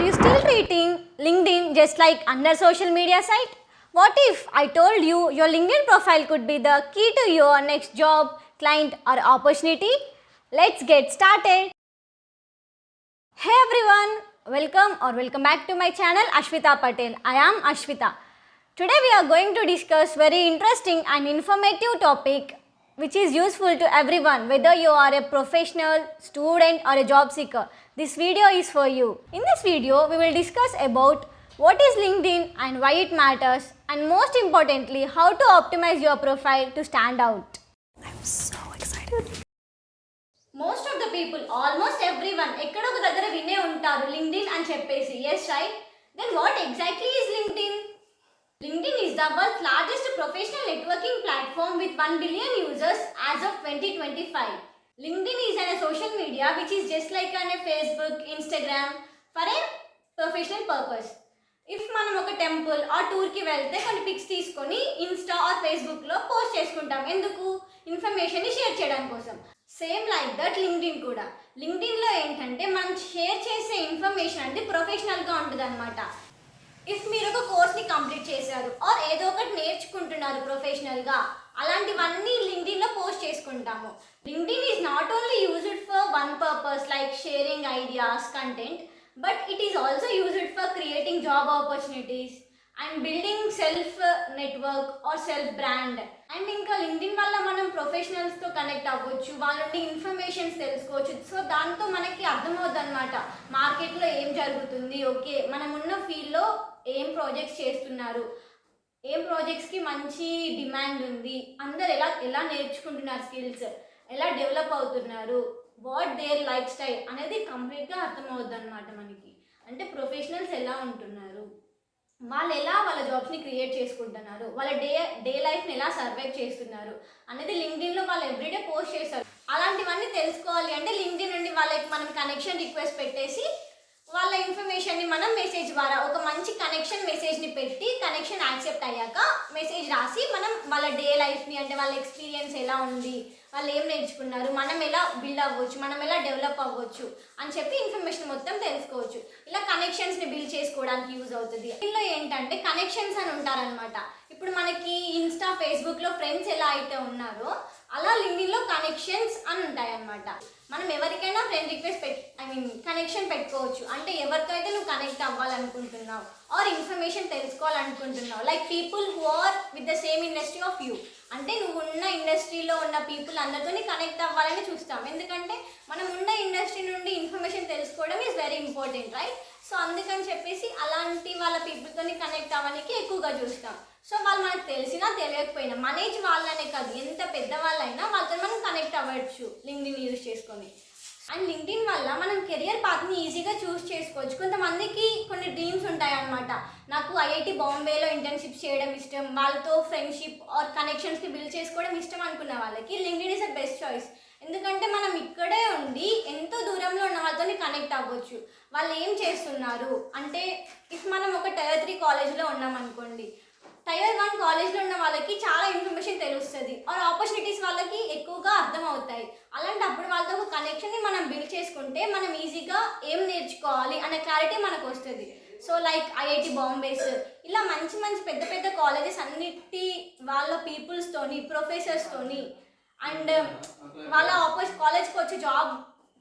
you still treating LinkedIn just like another social media site? What if I told you your LinkedIn profile could be the key to your next job, client, or opportunity? Let's get started. Hey everyone, welcome back to my channel Ashwita Patel. I am Ashwita. Today we are going to discuss very interesting and informative topic which is useful to everyone, whether you are a professional, student or a job seeker. This video is for you. In this video we will discuss about what is LinkedIn and why it matters, and most importantly how to optimize your profile to stand out. I'm so excited. Most of the people almost everyone ఎక్కడో ఒక దగ్గర వినే ఉంటారు LinkedIn అని చెప్పేసి. Yes right. Then what exactly is LinkedIn? LinkedIn is the world's largest professional networking platform with 1 billion users as of 2025. LinkedIn is a social media which is just like a Facebook, Instagram for a professional purpose. If మనం ఒక temple or టూర్కి వెళ్తే కొన్ని pics తీసుకొని Insta are ఫేస్బుక్లో post చేసుకుంటాం. ఎందుకు? ఇన్ఫర్మేషన్ని షేర్ చేయడం కోసం. సేమ్ లైక్ దట్ లింక్డ్ఇన్ కూడా. లింక్డ్ఇన్లో ఏంటంటే మనం షేర్ చేసే ఇన్ఫర్మేషన్ అంటే ప్రొఫెషనల్గా ఉంటుంది అనమాట. ఇఫ్ మీరు ఒక కోర్స్ని కంప్లీట్ చేశారు ఆర్ ఏదో ఒకటి నేర్చుకుంటున్నారు ప్రొఫెషనల్గా, అలాంటివన్నీ లింక్డ్ఇన్లో పోస్ట్ చేసుకుంటాము. LinkedIn is not only used for one purpose like sharing ideas, content, but it is also used for creating job opportunities and building self network or self brand. And ఇంకా LinkedIn వల్ల మనం ప్రొఫెషనల్స్తో connect అవ్వచ్చు, వాళ్ళ నుండి informations తెలుసుకోవచ్చు. So దాంతో మనకి అర్థమవుతుంది అనమాట మార్కెట్లో ఏం జరుగుతుంది, ఓకే మనం ఉన్న ఫీల్డ్లో ఏం ప్రాజెక్ట్స్ చేస్తున్నారు, ఏం ప్రాజెక్ట్స్కి మంచి డిమాండ్ ఉంది, అందరు ఎలా నేర్చుకుంటున్నారు, స్కిల్స్ ఎలా డెవలప్ అవుతున్నారు, వాట్ దేర్ లైఫ్ స్టైల్ అనేది కంప్లీట్గా అర్థమవుద్ది అనమాట మనకి. అంటే ప్రొఫెషనల్స్ ఎలా ఉంటున్నారు, వాళ్ళు ఎలా వాళ్ళ జాబ్స్ని క్రియేట్ చేసుకుంటున్నారు, వాళ్ళ డే లైఫ్ని ఎలా సర్వైవ్ చేస్తున్నారు అనేది లింక్డ్ఇన్లో వాళ్ళు ఎవ్రీడే పోస్ట్ చేస్తారు. అలాంటివన్నీ తెలుసుకోవాలి అంటే లింక్డ్ఇన్ నుండి వాళ్ళకి మనం కనెక్షన్ రిక్వెస్ట్ పెట్టేసి వాళ్ళ ఇన్ఫర్మేషన్ని మనం మెసేజ్ ద్వారా ఒక మంచి కనెక్షన్ మెసేజ్ని పెట్టి కనెక్షన్ యాక్సెప్ట్ అయ్యాక మెసేజ్ రాసి మనం వాళ్ళ డే లైఫ్ని అంటే వాళ్ళ ఎక్స్పీరియన్స్ ఎలా ఉంది, వాళ్ళు ఏం నేర్చుకున్నారు, మనం ఎలా బిల్డ్ అవ్వచ్చు, మనం ఎలా డెవలప్ అవ్వచ్చు అని చెప్పి ఇన్ఫర్మేషన్ మొత్తం తెలుసుకోవచ్చు. ఇలా కనెక్షన్స్ని బిల్డ్ చేసుకోవడానికి యూజ్ అవుతుంది. దీనిలో ఏంటంటే కనెక్షన్స్ అని ఉంటారనమాట. ఇప్పుడు మనకి ఇన్స్టా, ఫేస్బుక్లో ఫ్రెండ్స్ ఎలా అయితే ఉన్నారో అలా లింక్డ్ఇన్లో కనెక్షన్స్ అని ఉంటాయి అన్నమాట. మనం ఎవరికైనా ఫ్రెండ్ రిక్వెస్ట్ కనెక్షన్ పెట్టుకోవచ్చు. అంటే ఎవరితో అయితే నువ్వు కనెక్ట్ అవ్వాలనుకుంటున్నావు ఆర్ ఇన్ఫర్మేషన్ తెలుసుకోవాలనుకుంటున్నావు, like people who are with the same industry of you. అంటే నువ్వు ఉన్న ఇండస్ట్రీలో ఉన్న పీపుల్ అందరితో కనెక్ట్ అవ్వాలని చూస్తాం. ఎందుకంటే మనం ఉన్న ఇండస్ట్రీ నుండి ఇన్ఫర్మేషన్ తెలుసుకోవడం is very important, right? So అందుకని చెప్పేసి అలాంటి వాళ్ళ పీపుల్తో కనెక్ట్ అవ్వడానికి ఎక్కువగా చూస్తాం. సో వాళ్ళు మనకు తెలిసినా తెలియకపోయినా మన ఏజ్ వాళ్ళనే కాదు, ఎంత పెద్దవాళ్ళైనా వాళ్ళతో మనం కనెక్ట్ అవ్వచ్చు లింక్డ్ఇన్ యూజ్ చేసుకొని. అండ్ లింక్డ్ఇన్ వల్ల మనం కెరియర్ పాత్ని ఈజీగా చూస్ చేసుకోవచ్చు. కొంతమందికి కొన్ని డ్రీమ్స్ ఉంటాయి అన్నమాట. నాకు ఐఐటి బాంబేలో ఇంటర్న్షిప్ చేయడం ఇష్టం, వాళ్ళతో ఫ్రెండ్షిప్ ఆర్ కనెక్షన్స్ని బిల్డ్ చేసుకోవడం ఇష్టం అనుకున్న వాళ్ళకి LinkedIn is the best choice. ఎందుకంటే మనం ఇక్కడే ఉండి ఎంతో దూరంలో ఉన్న వాళ్ళతో కనెక్ట్ అవ్వచ్చు. వాళ్ళు ఏం చేస్తున్నారు అంటే ఇఫ్ మనం ఒక టైర్ 3 కాలేజ్లో ఉన్నాం అనుకోండి, టైర్ 1 కాలేజ్లో ఉన్న వాళ్ళకి చాలా ఇన్ఫర్మేషన్ తెలుస్తుంది ఆర్ ఆపర్చునిటీస్ వాళ్ళకి ఎక్కువగా అర్థం అవుతాయి. అలాంటప్పుడు వాళ్ళతో ఒక కనెక్షన్ని మనం బిల్డ్ చేసుకుంటే మనం ఈజీగా ఏం నేర్చుకోవాలి అనే క్లారిటీ మనకు వస్తుంది. సో లైక్ ఐఐటి బాంబేస్ ఇలా మంచి మంచి పెద్ద పెద్ద కాలేజెస్ అన్నిటి వాళ్ళ పీపుల్స్తోని, ప్రొఫెసర్స్తోని అండ్ వాళ్ళ కాలేజ్కి వచ్చే జాబ్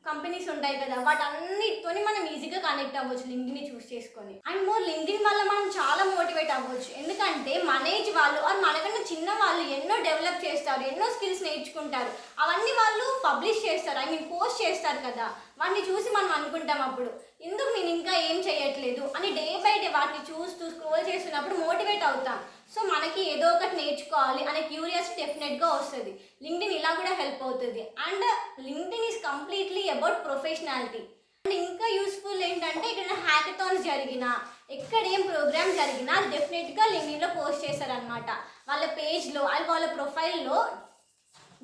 కంపెనీస్ ఉంటాయి కదా, వాటన్నిటితో మనం ఈజీగా కనెక్ట్ అవ్వచ్చు లింక్డ్ఇన్ చూస్ చేసుకొని. అండ్ మోర్ లింక్డ్ఇన్ వల్ల మనం చాలా మోటివేట్ అవ్వచ్చు. ఎందుకంటే మన ఏజ్ వాళ్ళు ఆర్ మనకన్నా చిన్న వాళ్ళు ఎన్నో డెవలప్ చేస్తారు, ఎన్నో స్కిల్స్ నేర్చుకుంటారు, అవన్నీ వాళ్ళు పబ్లిష్ చేస్తారు, పోస్ట్ చేస్తారు కదా. వాటిని చూసి మనం అనుకుంటాం అప్పుడు ఎందుకు నేను ఇంకా ఏం చేయట్లేదు అని డే బై డే వాటిని చూస్తూ స్క్రోల్ చేస్తున్నప్పుడు మోటివేట్ అవుతాం. సో మనకి ఏదో ఒకటి నేర్చుకోవాలి అనే క్యూరియాసిటీ డెఫినెట్గా వస్తుంది. లింక్డ్ఇన్ ఇలా కూడా హెల్ప్ అవుతుంది. And LinkedIn is completely about professionality. And ఇంకా యూస్ఫుల్ ఏంటంటే ఇక్కడ హ్యాకథాన్స్ జరిగినా, ఎక్కడ ఏం ప్రోగ్రామ్ జరిగినా అది డెఫినెట్గా లింక్డ్ఇన్లో పోస్ట్ చేస్తారనమాట. వాళ్ళ పేజ్లో అది వాళ్ళ ప్రొఫైల్లో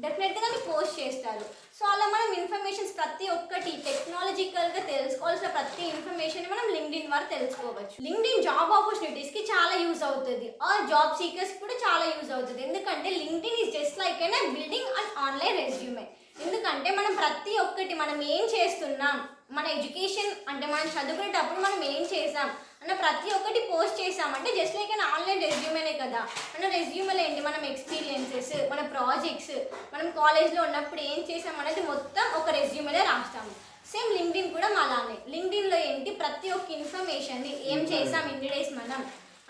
డెఫినెట్గా పోస్ట్ చేస్తారు. సో అలా మనం ఇన్ఫర్మేషన్స్ ప్రతి ఒక్కటి టెక్నాలజికల్గా తెలుసుకోవాల్సిన ప్రతి ఇన్ఫర్మేషన్ మనం లింక్డ్ఇన్ ద్వారా తెలుసుకోవచ్చు. లింక్డ్ఇన్ జాబ్ ఆపర్చునిటీస్కి చాలా యూజ్ అవుతుంది ఆర్ జాబ్ సీకర్స్ కూడా చాలా యూజ్ అవుతుంది. ఎందుకంటే LinkedIn is just like building and online resume. ఎందుకంటే మనం ప్రతి ఒక్కటి మనం ఏం చేస్తున్నాం, మన ఎడ్యుకేషన్ అంటే మనం చదువుకునేటప్పుడు మనం ఏం చేస్తున్నాం అన్న ప్రతి ఒక్కటి పోస్ట్ చేసామంటే జస్ట్ లైక్ an ఆన్లైన్ రెజ్యూమేనే కదా. మన రెజ్యూమేలో ఏంటి, మనం ఎక్స్పీరియన్సెస్, మన ప్రాజెక్ట్స్, మనం కాలేజ్లో ఉన్నప్పుడు ఏం చేసాం అనేది మొత్తం ఒక రెజ్యూమేనే రాస్తాము. సేమ్ లింక్డ్ఇన్ కూడా అలానే. లింక్డ్ఇన్లో ఏంటి, ప్రతి ఒక్క ఇన్ఫర్మేషన్ని ఏం చేసాం ఇన్ని డేస్ మనం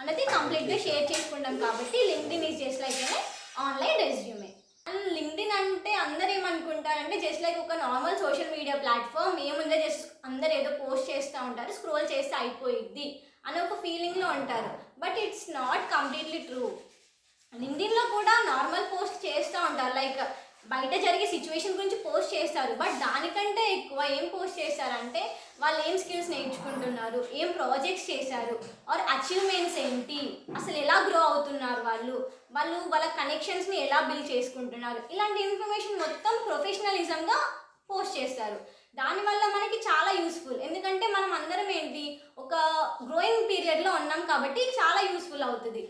అనేది కంప్లీట్గా షేర్ చేసుకుంటాం. కాబట్టి LinkedIn is just like online resume. And LinkedIn అంటే అందరు ఏమనుకుంటారంటే జస్ట్ లైక్ ఒక నార్మల్ సోషల్ మీడియా ప్లాట్ఫామ్, ఏముందో జస్ట్ అందరు ఏదో పోస్ట్ చేస్తూ ఉంటారు, స్క్రోల్ చేస్తే అయిపోయిద్ది అనే ఒక ఫీలింగ్లో ఉంటారు. But it's not completely true. లింక్డ్ఇన్లో కూడా నార్మల్ పోస్ట్ చేస్తూ ఉంటారు, లైక్ బయట జరిగే సిచ్యువేషన్ గురించి పోస్ట్ చేస్తారు. బట్ దానికంటే ఎక్కువ ఏం పోస్ట్ చేస్తారంటే వాళ్ళు ఏం స్కిల్స్ నేర్చుకుంటున్నారు, ఏం ప్రాజెక్ట్స్ చేశారు, ఆర్ అచీవ్మెంట్స్ ఏంటి, అసలు ఎలా గ్రో అవుతున్నారు వాళ్ళ కనెక్షన్స్ని ఎలా బిల్డ్ చేసుకుంటున్నారు, ఇలాంటి ఇన్ఫర్మేషన్ మొత్తం ప్రొఫెషనలిజంగా పోస్ట్ చేస్తారు. దానివల్ల మనకి చాలా యూస్ఫుల్. ఎందుకంటే మనం అందరం ఏంటి ఒక గ్రోయింగ్ పీరియడ్లో ఉన్నాం కాబట్టి చాలా యూస్ఫుల్ అవుతుంది.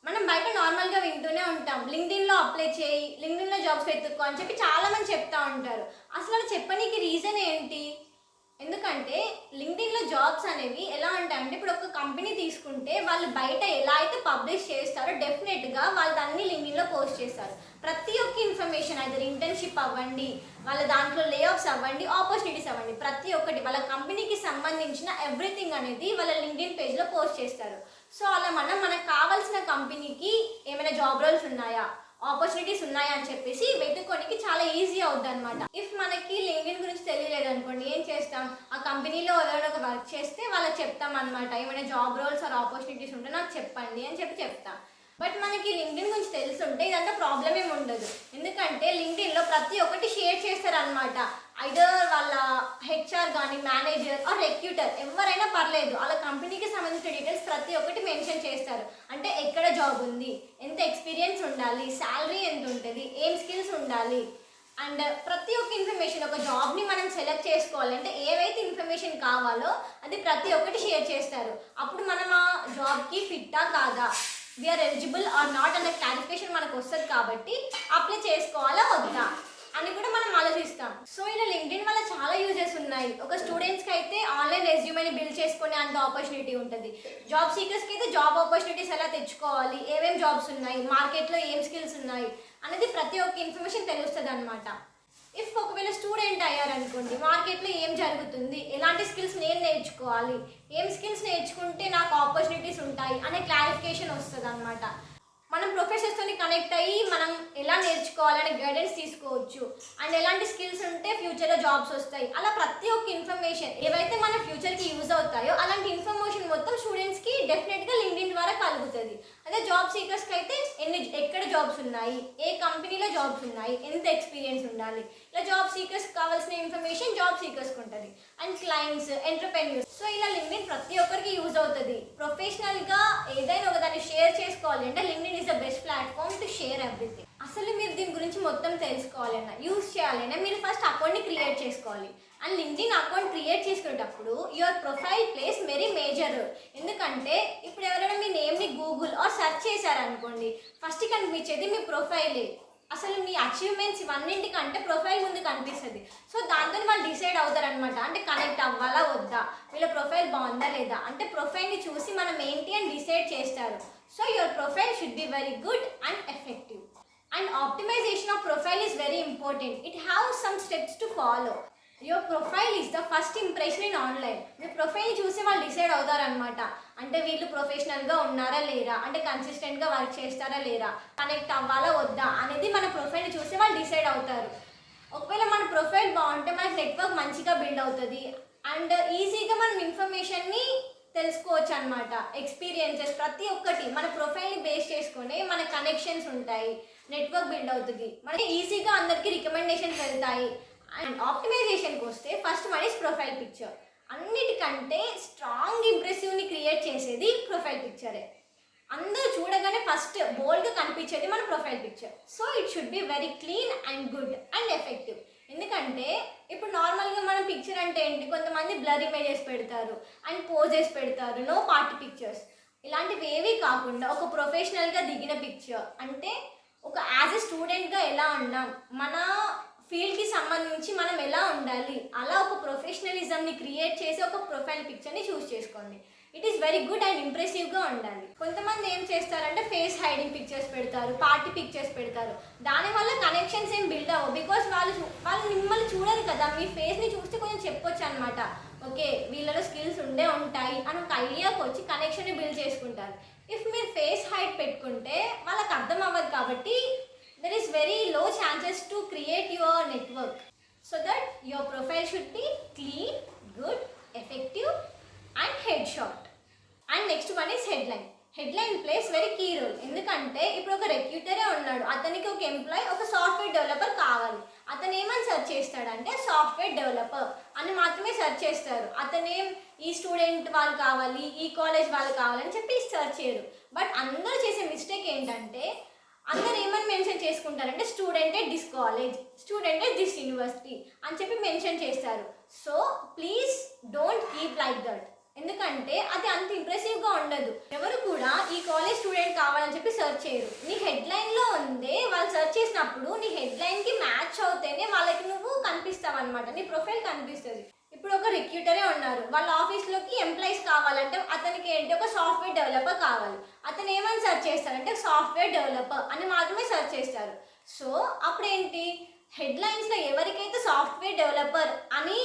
మనం బయట నార్మల్గా వింటూనే ఉంటాం, లింక్డ్ఇన్లో అప్లై చేయి, లింక్డ్ఇన్లో జాబ్స్ వెతుక్కో అని చెప్పి చాలామంది చెప్తా ఉంటారు. అసలు అది చెప్పడానికి రీజన్ ఏంటి? ఎందుకంటే లింక్డ్ఇన్లో జాబ్స్ అనేవి ఎలా ఉంటాయంటే, ఇప్పుడు ఒక కంపెనీ తీసుకుంటే వాళ్ళు బయట ఎలా అయితే పబ్లిష్ చేస్తారో డెఫినెట్గా వాళ్ళు దాన్ని లింక్డ్ఇన్లో పోస్ట్ చేస్తారు. ప్రతి ఒక్క ఇన్ఫర్మేషన్, అయితే ఇంటర్న్షిప్ అవ్వండి, వాళ్ళ దాంట్లో లే ఆఫ్స్ అవ్వండి, ఆపర్చునిటీస్ అవ్వండి, ప్రతి ఒక్కటి వాళ్ళ కంపెనీకి సంబంధించిన ఎవ్రీథింగ్ అనేది వాళ్ళ లింక్డ్ఇన్ పేజ్లో పోస్ట్ చేస్తారు. సో అలా మనకు కావాల్సిన కంపెనీకి ఏమైనా జాబ్ రోల్స్ ఉన్నాయా, ఆపర్చునిటీస్ ఉన్నాయా అని చెప్పేసి వెతుక్కోనికి చాలా ఈజీ అవుద్ది అనమాట. ఇఫ్ మనకి లింక్డ్ఇన్ గురించి తెలియలేదు అనుకోండి, ఏం చేస్తాం, ఆ కంపెనీలో ఎవరైనా ఒక వర్క్ చేస్తే వాళ్ళకి చెప్తాం అనమాట, ఏమైనా జాబ్ రోల్స్ ఆర్ ఆపర్చునిటీస్ ఉంటే నాకు చెప్పండి అని చెప్తాం. బట్ మనకి లింక్డ్ఇన్ గురించి తెలుసుంటే ఇదంతా ప్రాబ్లం ఏమి ఉండదు. ఎందుకంటే లింక్డ్ఇన్లో ప్రతి ఒక్కటి షేర్ చేస్తారనమాట. ఐదర్ వాళ్ళ హెచ్ఆర్ కానీ, మేనేజర్ ఆర్ రిక్రూటర్ ఎవరైనా పర్లేదు, వాళ్ళ కంపెనీకి సంబంధించిన డీటెయిల్స్ ప్రతి ఒక్కటి మెన్షన్ చేస్తారు. అంటే ఎక్కడ జాబ్ ఉంది, ఎంత ఎక్స్పీరియన్స్ ఉండాలి, శాలరీ ఎంత ఉంటుంది, ఏం స్కిల్స్ ఉండాలి, అండ్ ప్రతి ఒక్క ఇన్ఫర్మేషన్. ఒక జాబ్ని మనం సెలెక్ట్ చేసుకోవాలంటే ఏవైతే ఇన్ఫర్మేషన్ కావాలో అది ప్రతి ఒక్కటి షేర్ చేస్తారు. అప్పుడు మనం ఆ జాబ్కి ఫిట్టా కాదా, వీఆర్ ఎలిజిబుల్ ఆర్ నాట్ అనే క్లారిఫికేషన్ మనకు వస్తుంది. కాబట్టి అప్లై చేసుకోవాలా వద్దా అని కూడా మనం ఆలోచిస్తాం. సో ఇలా లింక్డ్ఇన్ వల్ల చాలా యూజెస్ ఉన్నాయి. ఒక స్టూడెంట్స్కి అయితే ఆన్లైన్ రెజ్యూమేని బిల్డ్ చేసుకునే అంత ఆపర్చునిటీ ఉంటుంది. జాబ్ సీకర్స్కి అయితే జాబ్ ఆపర్చునిటీస్ ఎలా తెచ్చుకోవాలి, ఏమేమి జాబ్స్ ఉన్నాయి, మార్కెట్లో ఏం స్కిల్స్ ఉన్నాయి అనేది ప్రతి ఒక్క ఇన్ఫర్మేషన్ తెలుస్తుంది అనమాట. ఇఫ్ ఒకవేళ స్టూడెంట్ అయ్యారనుకోండి, మార్కెట్లో ఏం జరుగుతుంది, ఎలాంటి స్కిల్స్ నేను నేర్చుకోవాలి, ఏం స్కిల్స్ నేర్చుకుంటే నాకు ఆపర్చునిటీస్ ఉంటాయి అనే క్లారిఫికేషన్ వస్తుంది అనమాట. మనం ప్రొఫెసర్స్తో కనెక్ట్ అయ్యి మనం ఎలా నేర్చుకోవాలనే గైడెన్స్ తీసుకోవచ్చు. అండ్ ఎలాంటి స్కిల్స్ ఉంటే ఫ్యూచర్లో జాబ్స్ వస్తాయి, అలా ప్రతి ఒక్క ఇన్ఫర్మేషన్ ఏవైతే మన ఫ్యూచర్కి యూజ్ అవుతాయో అలాంటి ఇన్ఫర్మేషన్ మొత్తం స్టూడెంట్స్కి డెఫినెట్గా లింక్డ్ఇన్ ద్వారా కలుగుతుంది. అదే జాబ్ సీకర్స్కి అయితే ఎక్కడ జాబ్స్ ఉన్నాయి, ఏ కంపెనీలో జాబ్స్ ఉన్నాయి, ఎంత ఎక్స్పీరియన్స్ ఉండాలి, ఇలా జాబ్ సీకర్స్కి కావాల్సిన ఇన్ఫర్మేషన్ జాబ్ సీకర్స్కి ఉంటుంది. అండ్ క్లయింట్స్, ఎంటర్ప్రెన్యూర్స్, సో ఇలా లింక్డ్ఇన్ ప్రతి ఒక్కరికి యూజ్ అవుతుంది. ప్రొఫెషనల్గా ఏదైనా ఒక దాన్ని షేర్ చేసుకోవాలి అంటే LinkedIn is the best platform to share everything. అసలు మీరు దీని గురించి మొత్తం తెలుసుకోవాలన్నా, యూజ్ చేయాలన్నా మీరు ఫస్ట్ అకౌంట్ని క్రియేట్ చేసుకోవాలి. అండ్ లింక్డ్ఇన్ అకౌంట్ క్రియేట్ చేసుకునేటప్పుడు your profile place very major. ఎందుకంటే ఇప్పుడు ఎవరైనా మీ నేమ్ని గూగుల్ ఆర్ సెర్చ్ చేశారనుకోండి, ఫస్ట్ కనిపించేది మీ ప్రొఫైలే. అసలు మీ అచీవ్మెంట్స్ ఇవన్నింటికంటే ప్రొఫైల్ ముందు కనిపిస్తుంది. సో దాంతో వాళ్ళు డిసైడ్ అవుతారనమాట, అంటే కనెక్ట్ అవ్వాలా వద్దా, వీళ్ళ ప్రొఫైల్ బాగుందా లేదా, అంటే ప్రొఫైల్ని చూసి మనం ఏంటి అని డిసైడ్ చేస్తారు. So your profile should be very good and effective. And optimization of profile is very important. It have some steps to follow. Your profile is the first impression in online. మీ ప్రొఫైల్ని చూసి వాళ్ళు decide అవుతారనమాట, అంటే వీళ్ళు ప్రొఫెషనల్గా ఉన్నారా లేరా, అంటే కన్సిస్టెంట్గా వర్క్ చేస్తారా లేరా, కనెక్ట్ అవ్వాలా వద్దా అనేది మన ప్రొఫైల్ని చూసి వాళ్ళు డిసైడ్ అవుతారు. ఒకవేళ మన ప్రొఫైల్ బాగుంటే మనకి నెట్వర్క్ మంచిగా బిల్డ్ అవుతుంది అండ్ ఈజీగా మనం ఇన్ఫర్మేషన్ని తెలుసుకోవచ్చు అనమాట. ఎక్స్పీరియన్సెస్ ప్రతి ఒక్కటి మన ప్రొఫైల్ని బేస్ చేసుకొని మన కనెక్షన్స్ ఉంటాయి, నెట్వర్క్ బిల్డ్ అవుతుంది, మనకి ఈజీగా అందరికీ రికమెండేషన్స్ వెళ్తాయి. అండ్ ఆప్టిమైజేషన్కి వస్తే first one is profile picture. అన్నిటికంటే స్ట్రాంగ్ ఇంప్రెసివ్ని క్రియేట్ చేసేది ప్రొఫైల్ పిక్చరే. అందరూ చూడగానే ఫస్ట్ బోల్డ్గా కనిపించేది మన profile picture. So it should be very clean and good and effective. ఎందుకంటే ఇప్పుడు నార్మల్గా మనం పిక్చర్ అంటే ఏంటి, కొంతమంది బ్లర్ ఇమేజెస్ పెడతారు అండ్ పోజెస్ పెడతారు, నో పార్టీ పిక్చర్స్. ఇలాంటివి ఏవి కాకుండా ఒక ప్రొఫెషనల్గా దిగిన పిక్చర్, అంటే ఒక యాజ్ ఎ స్టూడెంట్గా ఎలా ఉన్నాం, మన ఫీల్డ్కి సంబంధించి మనం ఎలా ఉండాలి, అలా ఒక ప్రొఫెషనలిజంని క్రియేట్ చేసి ఒక ప్రొఫైల్ పిక్చర్ని చూస్ చేసుకోండి. It is very good and ఇంప్రెసివ్గా ఉండాలి. కొంతమంది ఏం చేస్తారంటే ఫేస్ హైడింగ్ పిక్చర్స్ పెడతారు, పార్టీ పిక్చర్స్ పెడతారు. దానివల్ల కనెక్షన్స్ ఏం బిల్డ్ అవ్వవు. బికాస్ వాళ్ళు మిమ్మల్ని చూడరు కదా, మీ ఫేస్ని చూస్తే కొంచెం చెప్పొచ్చు అనమాట. ఓకే, వీళ్ళలో స్కిల్స్ ఉంటాయి అని ఒక ఐడియాకి వచ్చి కనెక్షన్ని బిల్డ్ చేసుకుంటారు. ఇఫ్ మీరు ఫేస్ హైడ్ పెట్టుకుంటే వాళ్ళకి అర్థం అవ్వదు. కాబట్టి there is very low chances to create your network. So that your profile should be clean, good, effective and head shot. And next one is headline. Headline plays very key role. ఎందుకంటే ఇప్పుడు ఒక రెక్రూటరే ఉన్నాడు, అతనికి ఒక employee, ఒక software developer కావాలి. అతను ఏమని సెర్చ్ చేస్తాడంటే సాఫ్ట్వేర్ డెవలపర్ అని మాత్రమే సెర్చ్ చేస్తారు. అతనేం ఈ స్టూడెంట్ వాళ్ళు కావాలి, ఈ కాలేజ్ వాళ్ళు కావాలని చెప్పి సెర్చ్ చేయరు. బట్ అందరూ చేసే మిస్టేక్ ఏంటంటే అందరు ఏమని మెన్షన్ చేసుకుంటారంటే student at this college, student at this university అని చెప్పి మెన్షన్ చేస్తారు. So please don't keep like that. ఎందుకంటే అది అంత ఇంప్రెసివ్గా ఉండదు. ఎవరు కూడా ఈ కాలేజ్ స్టూడెంట్ కావాలని చెప్పి సెర్చ్ చేయరు. నీ హెడ్లైన్లో ఉందే వాళ్ళు సెర్చ్ చేసినప్పుడు నీ హెడ్లైన్కి మ్యాచ్ అవుతేనే వాళ్ళకి నువ్వు కనిపిస్తావు అనమాట, నీ ప్రొఫైల్ కనిపిస్తుంది. ఇప్పుడు ఒక రిక్రూటరే ఉన్నారు, వాళ్ళ ఆఫీస్లోకి ఎంప్లాయీస్ కావాలంటే అతనికి ఏంటి, ఒక సాఫ్ట్వేర్ డెవలపర్ కావాలి. అతను ఏమని సెర్చ్ చేస్తారంటే సాఫ్ట్వేర్ డెవలపర్ అని మాత్రమే సెర్చ్ చేస్తారు. సో అప్పుడేంటి, హెడ్లైన్స్లో ఎవరికైతే సాఫ్ట్వేర్ డెవలపర్ అని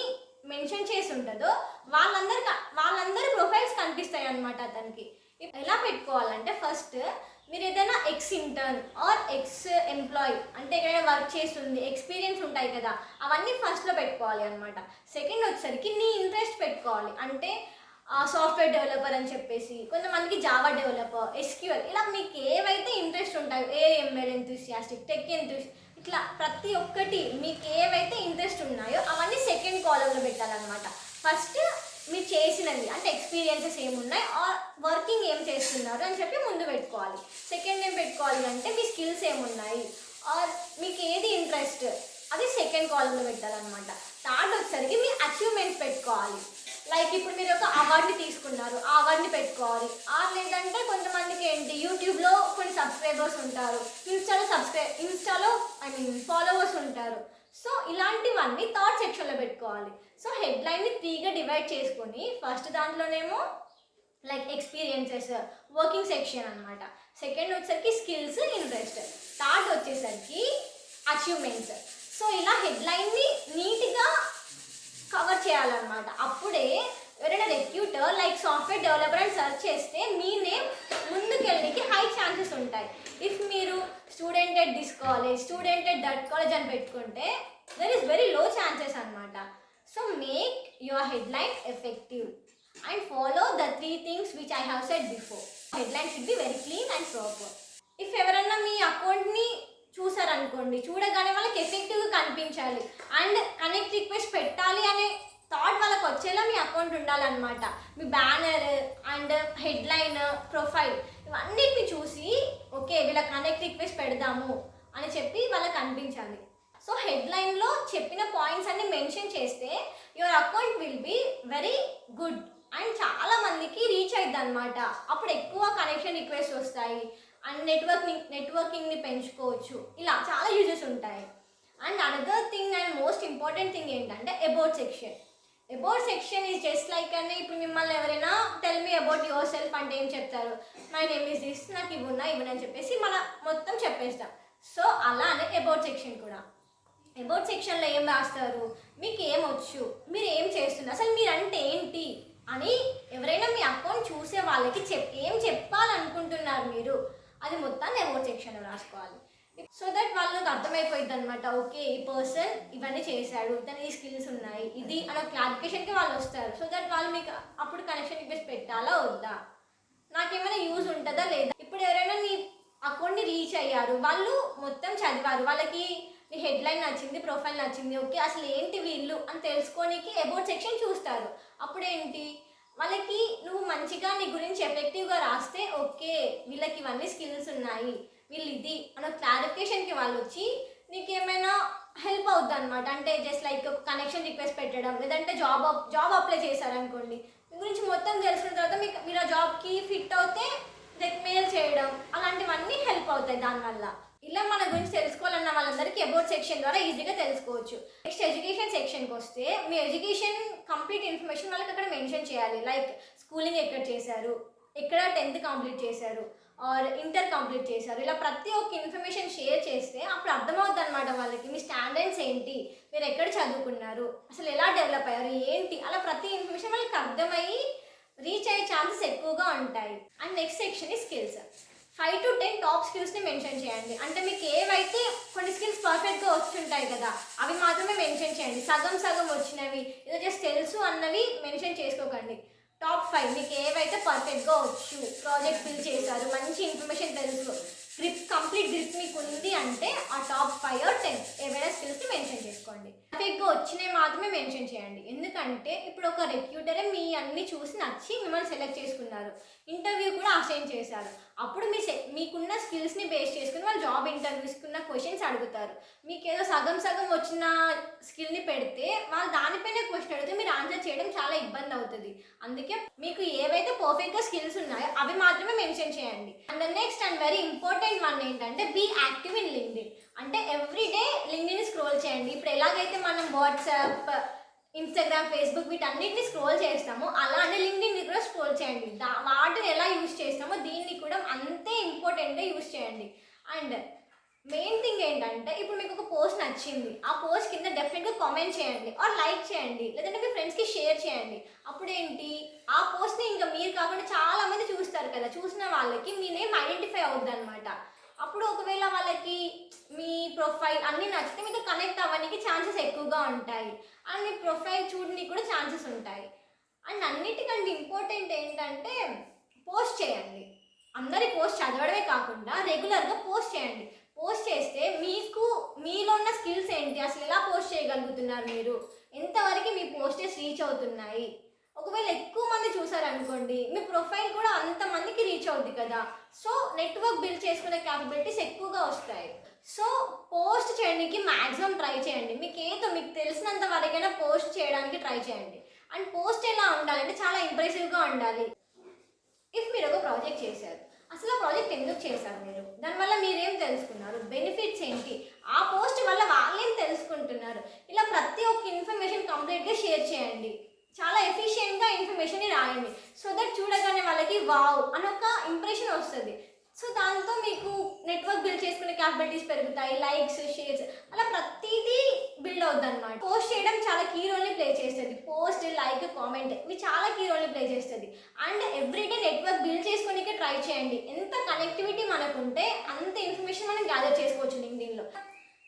మెన్షన్ చేసి ఉంటుందో వాళ్ళందరి ప్రొఫైల్స్ కనిపిస్తాయి అనమాట అతనికి. ఎలా పెట్టుకోవాలంటే ఫస్ట్ మీరు ఏదైనా ex intern or ex employee అంటే ఎక్కడైనా వర్క్ చేస్తుంది, ఎక్స్పీరియన్స్ ఉంటాయి కదా, అవన్నీ ఫస్ట్లో పెట్టుకోవాలి అనమాట. సెకండ్ వచ్చేసరికి నీ ఇంట్రెస్ట్ పెట్టుకోవాలి. అంటే సాఫ్ట్వేర్ డెవలపర్ అని చెప్పేసి, కొంతమందికి జావా డెవలపర్, ఎస్క్యూఎల్, ఇలా మీకు ఏవైతే ఇంట్రెస్ట్ ఉంటాయో, ఏఎంఎల్ ఎంతూసియాస్టిక్, టెక్ ఎంతూసియాస్టిక్, ఇట్లా ప్రతి ఒక్కటి మీకు ఏవైతే ఇంట్రెస్ట్ ఉన్నాయో అవన్నీ సెకండ్ కాలంలో పెట్టాలన్నమాట. ఫస్ట్ మీరు చేసినవి అంటే ఎక్స్పీరియన్సెస్ ఏమున్నాయి ఆర్ వర్కింగ్ ఏం చేస్తున్నారు అని చెప్పి ముందు పెట్టుకోవాలి. సెకండ్ ఏం పెట్టుకోవాలి అంటే మీ స్కిల్స్ ఏమున్నాయి ఆర్ మీకు ఏది ఇంట్రెస్ట్, అది సెకండ్ కాలంలో పెట్టాలన్నమాట. థర్డ్ వచ్చేసరికి మీ అచీవ్మెంట్స్ పెట్టుకోవాలి. లైక్ ఇప్పుడు మీరు ఒక అవార్డుని తీసుకున్నారు, ఆ అవార్డుని పెట్టుకోవాలి. లేదంటే కొంతమందికి ఏంటి, యూట్యూబ్లో కొన్ని సబ్స్క్రైబర్స్ ఉంటారు, ఇన్స్టాలో ఫాలోవర్స్ ఉంటారు. సో ఇలాంటివన్నీ థర్డ్ సెక్షన్లో పెట్టుకోవాలి. సో హెడ్లైన్ని 3గా డివైడ్ చేసుకొని ఫస్ట్ దాంట్లోనేమో లైక్ ఎక్స్పీరియన్సెస్, వర్కింగ్ సెక్షన్ అనమాట. సెకండ్ వచ్చేసరికి స్కిల్స్, ఇంట్రెస్ట్. థర్డ్ వచ్చేసరికి అచీవ్మెంట్స్. సో ఇలా హెడ్లైన్ని నీట్గా కవర్ చేయాలన్నమాట. అప్పుడే ఎవరైనా రెక్రూటర్ లైక్ సాఫ్ట్వేర్ డెవలపర్ అని సెర్చ్ చేస్తే మీ నేమ్ ముందుకెళ్ళడానికి హై ఛాన్సెస్ ఉంటాయి. ఇఫ్ మీరు student at this college, student at that college అని పెట్టుకుంటే there is very low chances అనమాట. So make your headline effective and follow the 3 things which I have said before. Headline should be very clean and proper. If ఎవరన్నా మీ అకౌంట్ని చూసారనుకోండి, చూడగానే వాళ్ళకి ఎఫెక్టివ్గా కనిపించాలి and connect request పెట్టాలి అనే థాట్ వాళ్ళకి వచ్చేలా మీ అకౌంట్ ఉండాలన్నమాట. మీ బ్యానర్ అండ్ హెడ్లైన్, ప్రొఫైల్ ఇవన్నిటిని చూసి ఓకే వీళ్ళ కనెక్ట్ రిక్వెస్ట్ పెడదాము అని చెప్పి వాళ్ళకి అనిపించాలి. సో హెడ్లైన్లో చెప్పిన పాయింట్స్ అన్ని మెన్షన్ చేస్తే your account will be very good and చాలా మందికి రీచ్ అవుతుంది అనమాట. అప్పుడు ఎక్కువ కనెక్షన్ రిక్వెస్ట్ వస్తాయి అండ్ నెట్వర్కింగ్ని పెంచుకోవచ్చు. ఇలా చాలా యూజెస్ ఉంటాయి. And another thing and most important thing ఏంటంటే about section. About section is just like అని ఇప్పుడు మిమ్మల్ని ఎవరైనా tell me about yourself అంటే ఏం చెప్తారు, మై నేమ్ ఈజ్ దిస్, నాకు ఇవ్వని చెప్పేసి మొత్తం చెప్పేస్తాం. సో అలానే అబౌట్ సెక్షన్ కూడా. అబౌట్ సెక్షన్లో ఏం రాస్తారు, మీకు ఏమొచ్చు, మీరు ఏం చేస్తున్నారు, అసలు మీరంటే ఏంటి అని ఎవరైనా మీ అకౌంట్ చూసే వాళ్ళకి ఏం చెప్పాలనుకుంటున్నారు మీరు, అది మొత్తాన్ని అబౌట్ సెక్షన్లో రాసుకోవాలి. సో దట్ వాళ్ళకి అర్థమైపోయింది అనమాట. ఓకే ఈ పర్సన్ ఇవన్నీ చేశాడు, తన ఈ స్కిల్స్ ఉన్నాయి, ఇది అనే క్లారిఫికేషన్కి వాళ్ళు వస్తారు. సో దట్ వాళ్ళు మీకు అప్పుడు కనెక్షన్ రిక్వెస్ట్ పెట్టాలా వద్దా, నాకేమైనా యూజ్ ఉంటుందా లేదా. ఇప్పుడు ఎవరైనా నీ అకౌంట్ని రీచ్ అయ్యారు, వాళ్ళు మొత్తం చదివారు, వాళ్ళకి నీ హెడ్లైన్ నచ్చింది, ప్రొఫైల్ నచ్చింది, ఓకే అసలు ఏంటి వీళ్ళు అని తెలుసుకోనికి అబౌట్ సెక్షన్ చూస్తారు. అప్పుడేంటి వాళ్ళకి నువ్వు మంచిగా నీ గురించి ఎఫెక్టివ్గా రాస్తే ఓకే వీళ్ళకి ఇవన్నీ స్కిల్స్ ఉన్నాయి, వీళ్ళు ఇది అన్న క్లారిఫికేషన్కి వాళ్ళు వచ్చి నీకేమైనా హెల్ప్ అవుతుంది అనమాట. అంటే జస్ట్ లైక్ కనెక్షన్ రిక్వెస్ట్ పెట్టడం, లేదంటే జాబ్ అప్లై చేశారనుకోండి, మీ గురించి మొత్తం తెలిసిన తర్వాత మీరు ఆ జాబ్కి ఫిట్ అవుతే మెయిల్ చేయడం, అలాంటివన్నీ హెల్ప్ అవుతాయి దానివల్ల. ఇలా మన గురించి తెలుసుకోవాలన్న వాళ్ళందరికీ అబౌట్ సెక్షన్ ద్వారా ఈజీగా తెలుసుకోవచ్చు. నెక్స్ట్ ఎడ్యుకేషన్ సెక్షన్కి వస్తే మీ ఎడ్యుకేషన్ కంప్లీట్ ఇన్ఫర్మేషన్ వాళ్ళకి అక్కడ మెన్షన్ చేయాలి. లైక్ స్కూలింగ్ ఎక్కడ చేశారు, ఎక్కడ 10th కంప్లీట్ చేశారు ఆర్ ఇంటర్ కంప్లీట్ చేశారు, ఇలా ప్రతి ఒక్క ఇన్ఫర్మేషన్ షేర్ చేస్తే అప్పుడు అర్థమవుతుంది అనమాట వాళ్ళకి మీ స్టాండర్డ్స్ ఏంటి, మీరు ఎక్కడ చదువుకున్నారు, అసలు ఎలా డెవలప్ అయ్యారు ఏంటి, అలా ప్రతి ఇన్ఫర్మేషన్ వాళ్ళకి అర్థమయ్యి రీచ్ అయ్యే ఛాన్సెస్ ఎక్కువగా ఉంటాయి. అండ్ నెక్స్ట్ సెక్షన్ ఈ స్కిల్స్. 5 to 10 టాప్ స్కిల్స్ని మెన్షన్ చేయండి. అంటే మీకు ఏవైతే కొన్ని స్కిల్స్ పర్ఫెక్ట్గా వచ్చుంటాయి కదా అవి మాత్రమే మెన్షన్ చేయండి. సగం సగం వచ్చినవి ఏదో జస్ట్ తెలుసు అన్నవి మెన్షన్ చేసుకోకండి. టాప్ 5 మీకు ఏవైతే పర్ఫెక్ట్గా వచ్చు, ప్రాజెక్ట్ బిల్డ్ చేశారు, మంచి ఇన్ఫర్మేషన్ తెలుసు, కంప్లీట్ గ్రిప్ మీకు ఉంది అంటే ఆ టాప్ 5 or 10 ఏవైనా స్కిల్స్ని మెన్షన్ చేసుకోండి. పర్ఫెక్ట్గా వచ్చినవి మాత్రమే మెన్షన్ చేయండి. ఎందుకంటే ఇప్పుడు ఒక రెక్రూటరే మీ అన్ని చూసి నచ్చి మిమ్మల్ని సెలెక్ట్ చేసుకున్నారు, ఇంటర్వ్యూ కూడా అసైన్ చేశారు. అప్పుడు మీకున్న స్కిల్స్ని బేస్ చేసుకుని వాళ్ళు జాబ్ ఇంటర్వ్యూస్కి ఉన్న క్వశ్చన్స్ అడుగుతారు. మీకు ఏదో సగం సగం వచ్చిన స్కిల్ని పెడితే వాళ్ళు దానిపైన క్వశ్చన్ అడిగితే మీరు ఆన్సర్ చేయడం చాలా ఇబ్బంది అవుతుంది. అందుకే మీకు ఏవైతే పర్ఫెక్ట్గా స్కిల్స్ ఉన్నాయో అవి మాత్రమే మెన్షన్ చేయండి. And next and very important one ఏంటంటే బీ యాక్టివ్ ఇన్ లింక్డ్ఇన్. అంటే ఎవ్రీడే లింక్డ్ఇన్ స్క్రోల్ చేయండి. ఇప్పుడు ఎలాగైతే మనం వాట్సాప్, ఇన్స్టాగ్రామ్, ఫేస్బుక్ వీటన్నిటిని స్క్రోల్ చేస్తామో అలానే లింక్డ్ఇన్ కూడా స్క్రోల్ చేయండి. వాటిని ఎలా యూజ్ చేస్తామో దీన్ని కూడా అంతే ఇంపార్టెంట్గా యూజ్ చేయండి. అండ్ మెయిన్ థింగ్ ఏంటంటే ఇప్పుడు మీకు ఒక పోస్ట్ నచ్చింది, ఆ పోస్ట్ కింద డెఫినెట్గా కామెంట్ చేయండి ఆర్ లైక్ చేయండి, లేదంటే మీ ఫ్రెండ్స్కి షేర్ చేయండి. అప్పుడు ఏంటి ఆ పోస్ట్ని ఇంకా మీరు కాకుండా చాలామంది చూస్తారు కదా, చూసిన వాళ్ళకి మీ నేమ్ ఐడెంటిఫై అవుద్ది అనమాట. అప్పుడు ఒకవేళ వాళ్ళకి మీ ప్రొఫైల్ అన్నీ నచ్చితే మీతో కనెక్ట్ అవ్వడానికి ఛాన్సెస్ ఎక్కువగా ఉంటాయి. అండ్ మీ ప్రొఫైల్ చూడడానికి కూడా ఛాన్సెస్ ఉంటాయి. అండ్ అన్నిటికంటే ఇంపార్టెంట్ ఏంటంటే పోస్ట్ చేయండి. అందరి పోస్ట్ చదవడమే కాకుండా రెగ్యులర్గా పోస్ట్ చేయండి. పోస్ట్ చేస్తే మీకు మీలో ఉన్న స్కిల్స్ ఏంటి, అసలు ఎలా పోస్ట్ చేయగలుగుతున్నారు, మీరు ఎంతవరకు మీ పోస్టెస్ రీచ్ అవుతున్నాయి. ఒకవేళ ఎక్కువ మంది చూసారనుకోండి మీ ప్రొఫైల్ కూడా అంతమందికి రీచ్ అవుద్ది కదా. సో నెట్వర్క్ బిల్డ్ చేసుకునే క్యాపబిలిటీస్ ఎక్కువగా వస్తాయి. సో పోస్ట్ చేయడానికి మ్యాక్సిమం ట్రై చేయండి. మీకు తెలిసినంత వరకైనా పోస్ట్ చేయడానికి ట్రై చేయండి. అండ్ పోస్ట్ ఎలా ఉండాలంటే చాలా ఇంప్రెసివ్గా ఉండాలి. ఇఫ్ మీరు ఒక ప్రాజెక్ట్ చేశారు, అసలు ఆ ప్రాజెక్ట్ ఎందుకు చేశారు, మీరు దానివల్ల మీరేం తెలుసుకున్నారు, బెనిఫిట్స్ ఏంటి, ఆ పోస్ట్ వల్ల వాళ్ళేం తెలుసుకుంటున్నారు, ఇలా ప్రతి ఒక్క ఇన్ఫర్మేషన్ కంప్లీట్గా షేర్ చేయండి. చాలా ఎఫిషియెంట్గా ఇన్ఫర్మేషన్ని రాయండి. సో దట్ చూడగానే వాళ్ళకి వావ్ అని ఒక ఇంప్రెషన్ వస్తుంది. సో దాంతో మీకు నెట్వర్క్ బిల్డ్ చేసుకునే క్యాపబిలిటీస్ పెరుగుతాయి, లైక్స్, షేర్స్, అలా ప్రతిదీ బిల్డ్ అవుద్ది అనమాట. పోస్ట్ చేయడం చాలా కీ రోల్ని ప్లే చేస్తుంది. పోస్ట్, లైక్, కామెంట్ ఇవి చాలా కీ రోల్ని ప్లే చేస్తుంది. అండ్ ఎవ్రీడే నెట్వర్క్ బిల్డ్ చేసుకోనికే ట్రై చేయండి. ఎంత కనెక్టివిటీ మనకుంటే అంత ఇన్ఫర్మేషన్ మనం గ్యాదర్ చేసుకోవచ్చు లింక్డ్ఇన్లో.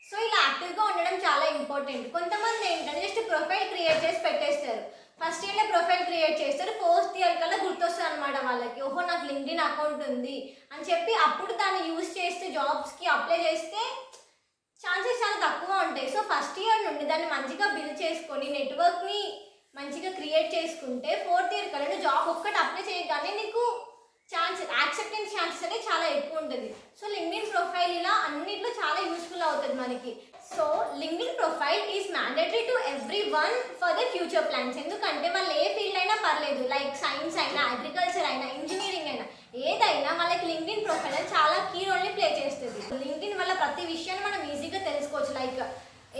సో ఇలా యాక్టివ్గా ఉండడం చాలా ఇంపార్టెంట్. కొంతమంది ఏంటంటే జస్ట్ ప్రొఫైల్ క్రియేట్ చేసి పెట్టేస్తారు. ఫస్ట్ ఇయర్లో ప్రొఫైల్ క్రియేట్ చేస్తారు, 4th ఇయర్ కల్లా గుర్తొస్తుంది అనమాట వాళ్ళకి, ఓహో నాకు లింక్డ్ఇన్ అకౌంట్ ఉంది అని చెప్పి అప్పుడు దాన్ని యూజ్ చేస్తే జాబ్స్కి అప్లై చేస్తే ఛాన్సెస్ చాలా తక్కువ ఉంటాయి. సో ఫస్ట్ ఇయర్ నుండి దాన్ని మంచిగా బిల్డ్ చేసుకొని నెట్వర్క్ని మంచిగా క్రియేట్ చేసుకుంటే 4th ఇయర్ కల్లా జాబ్ ఒక్కటి అప్లై చేయగానే నీకు యాక్సెప్టెన్స్ ఛాన్సెస్ అనేది చాలా ఎక్కువ ఉంటుంది. సో లింక్డ్ఇన్ ప్రొఫైల్ ఇలా అన్నిట్లో చాలా యూస్ఫుల్ అవుతుంది మనకి. So LinkedIn profile is mandatory to every one for the future plans. ఎందుకంటే వాళ్ళు ఏ ఫీల్డ్ అయినా పర్లేదు, లైక్ సైన్స్ అయినా, అగ్రికల్చర్ అయినా, ఇంజనీరింగ్ అయినా, ఏదైనా వాళ్ళకి లింక్డ్ఇన్ ప్రొఫైల్ చాలా కీ రోల్ని ప్లే చేస్తుంది. లింక్డ్ఇన్ వల్ల ప్రతి విషయాన్ని మనం ఈజీగా తెలుసుకోవచ్చు. లైక్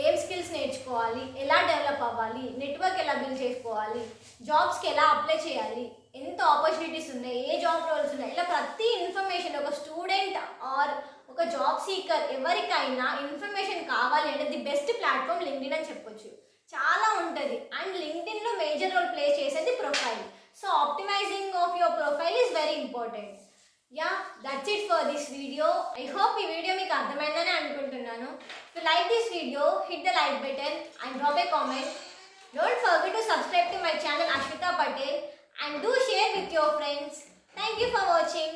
ఏం స్కిల్స్ నేర్చుకోవాలి, ఎలా డెవలప్ అవ్వాలి, నెట్వర్క్ ఎలా బిల్డ్ చేసుకోవాలి, జాబ్స్కి ఎలా అప్లై చేయాలి, ఎంత ఆపర్చునిటీస్ ఉన్నాయి, ఏ జాబ్ రోల్స్ ఉన్నాయి, ఇలా ప్రతి ఇన్ఫర్మేషన్ ఒక స్టూడెంట్ ఆర్ ఒక జాబ్ సీకర్ ఎవరికైనా ఇన్ఫర్మేషన్ కావాలి అంటే ది బెస్ట్ ప్లాట్ఫామ్ లింక్డ్ఇన్ అని చెప్పొచ్చు. చాలా ఉంటుంది. అండ్ లింక్డ్ఇన్లో మేజర్ రోల్ ప్లే చేసేది profile. So optimising of your profile is very important. Yeah, that's it for this video. I hope ఈ వీడియో మీకు అర్థమైందని అనుకుంటున్నాను. If you like this video, hit the like button and drop a comment. Don't forget to subscribe to my channel Ashwita Patel and do share with your friends. Thank you for watching.